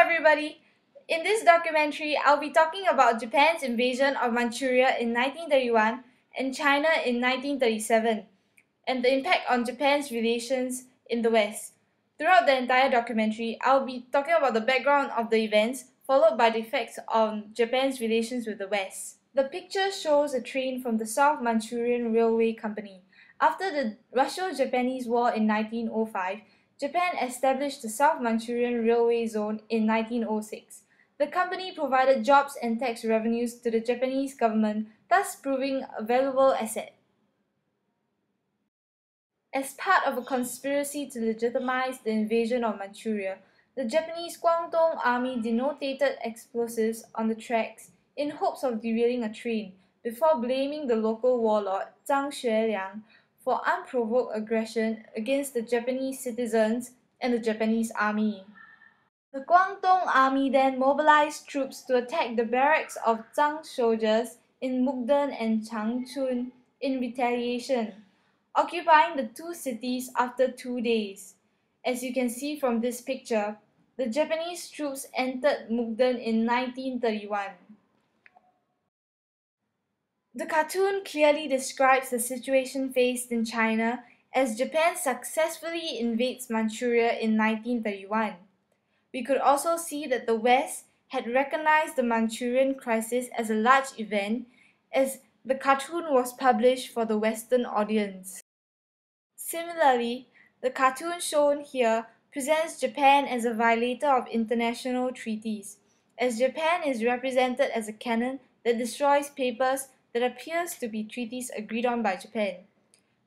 everybody! In this documentary, I'll be talking about Japan's invasion of Manchuria in 1931 and China in 1937, and the impact on Japan's relations in the West. Throughout the entire documentary, I'll be talking about the background of the events, followed by the effects on Japan's relations with the West. The picture shows a train from the South Manchurian Railway Company. After the Russo-Japanese War in 1905, Japan established the South Manchurian Railway Zone in 1906. The company provided jobs and tax revenues to the Japanese government, thus proving a valuable asset. As part of a conspiracy to legitimize the invasion of Manchuria, the Japanese Guangdong Army detonated explosives on the tracks in hopes of derailing a train, before blaming the local warlord Zhang Xueliang for unprovoked aggression against the Japanese citizens and the Japanese army. The Guangdong army then mobilized troops to attack the barracks of Zhang soldiers in Mukden and Changchun in retaliation, occupying the two cities after 2 days. As you can see from this picture, the Japanese troops entered Mukden in 1931. The cartoon clearly describes the situation faced in China as Japan successfully invades Manchuria in 1931. We could also see that the West had recognized the Manchurian crisis as a large event, as the cartoon was published for the Western audience. Similarly, the cartoon shown here presents Japan as a violator of international treaties, as Japan is represented as a cannon that destroys papers that appears to be treaties agreed on by Japan.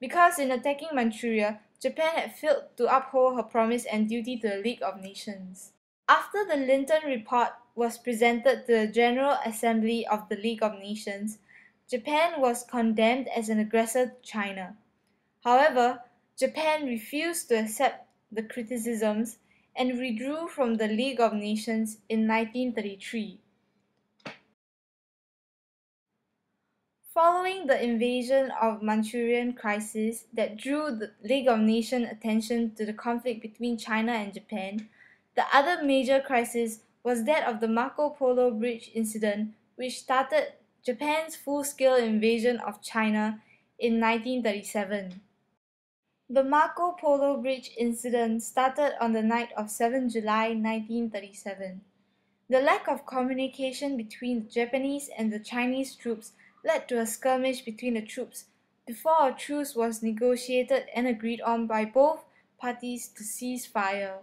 Because in attacking Manchuria, Japan had failed to uphold her promise and duty to the League of Nations. After the Linton Report was presented to the General Assembly of the League of Nations, Japan was condemned as an aggressor to China. However, Japan refused to accept the criticisms and withdrew from the League of Nations in 1933. Following the invasion of Manchurian crisis that drew the League of Nations attention to the conflict between China and Japan, the other major crisis was that of the Marco Polo Bridge incident, which started Japan's full-scale invasion of China in 1937. The Marco Polo Bridge incident started on the night of 7 July 1937. The lack of communication between the Japanese and the Chinese troops led to a skirmish between the troops before a truce was negotiated and agreed on by both parties to cease fire.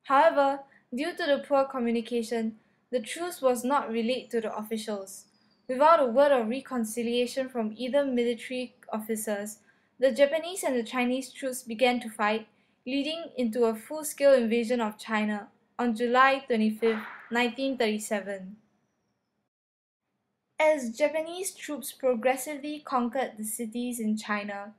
However, due to the poor communication, the truce was not relayed to the officials. Without a word of reconciliation from either military officers, the Japanese and the Chinese troops began to fight, leading into a full-scale invasion of China on July 25, 1937. As Japanese troops progressively conquered the cities in China,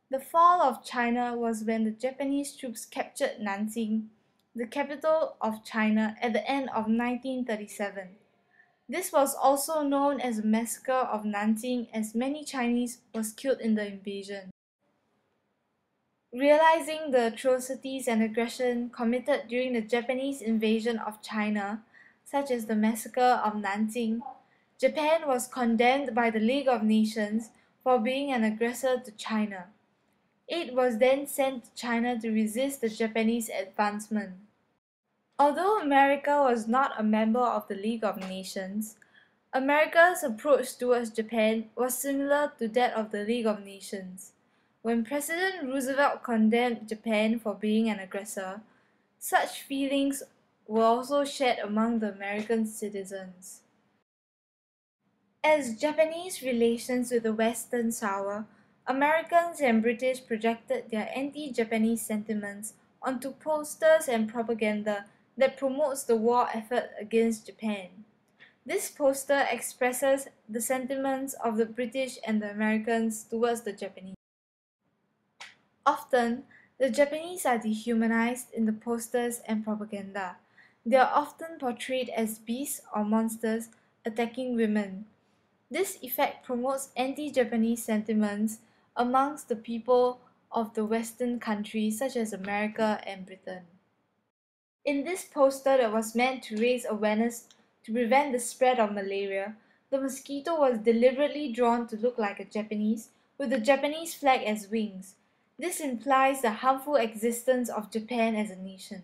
the fall of China was when the Japanese troops captured Nanjing, the capital of China, at the end of 1937. This was also known as the Massacre of Nanjing, as many Chinese was killed in the invasion. Realizing the atrocities and aggression committed during the Japanese invasion of China, such as the Massacre of Nanjing, Japan was condemned by the League of Nations for being an aggressor to China. Aid was then sent to China to resist the Japanese advancement. Although America was not a member of the League of Nations, America's approach towards Japan was similar to that of the League of Nations. When President Roosevelt condemned Japan for being an aggressor, such feelings were also shared among the American citizens. As Japanese relations with the West turned sour, Americans and British projected their anti-Japanese sentiments onto posters and propaganda that promotes the war effort against Japan. This poster expresses the sentiments of the British and the Americans towards the Japanese. Often, the Japanese are dehumanized in the posters and propaganda. They are often portrayed as beasts or monsters attacking women. This effect promotes anti-Japanese sentiments amongst the people of the Western countries such as America and Britain. In this poster that was meant to raise awareness to prevent the spread of malaria, the mosquito was deliberately drawn to look like a Japanese, with the Japanese flag as wings. This implies the harmful existence of Japan as a nation.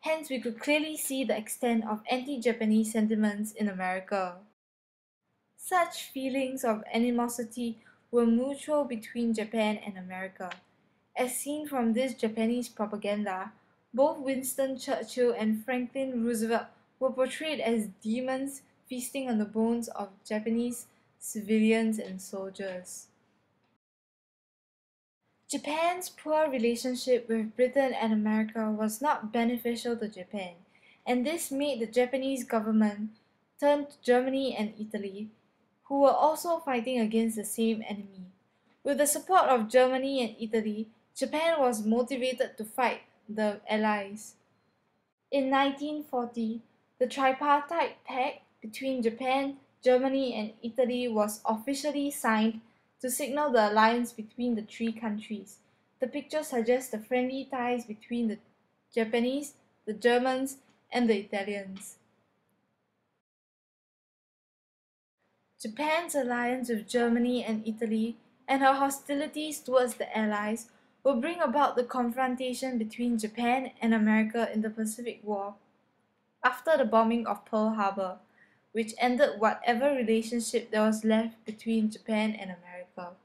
Hence, we could clearly see the extent of anti-Japanese sentiments in America. Such feelings of animosity were mutual between Japan and America. As seen from this Japanese propaganda, both Winston Churchill and Franklin Roosevelt were portrayed as demons feasting on the bones of Japanese civilians and soldiers. Japan's poor relationship with Britain and America was not beneficial to Japan, and this made the Japanese government turn to Germany and Italy, who were also fighting against the same enemy. With the support of Germany and Italy, Japan was motivated to fight the Allies. In 1940, the Tripartite Pact between Japan, Germany, and Italy was officially signed to signal the alliance between the three countries. The picture suggests the friendly ties between the Japanese, the Germans, and the Italians. Japan's alliance with Germany and Italy and her hostilities towards the Allies will bring about the confrontation between Japan and America in the Pacific War after the bombing of Pearl Harbor, which ended whatever relationship there was left between Japan and America.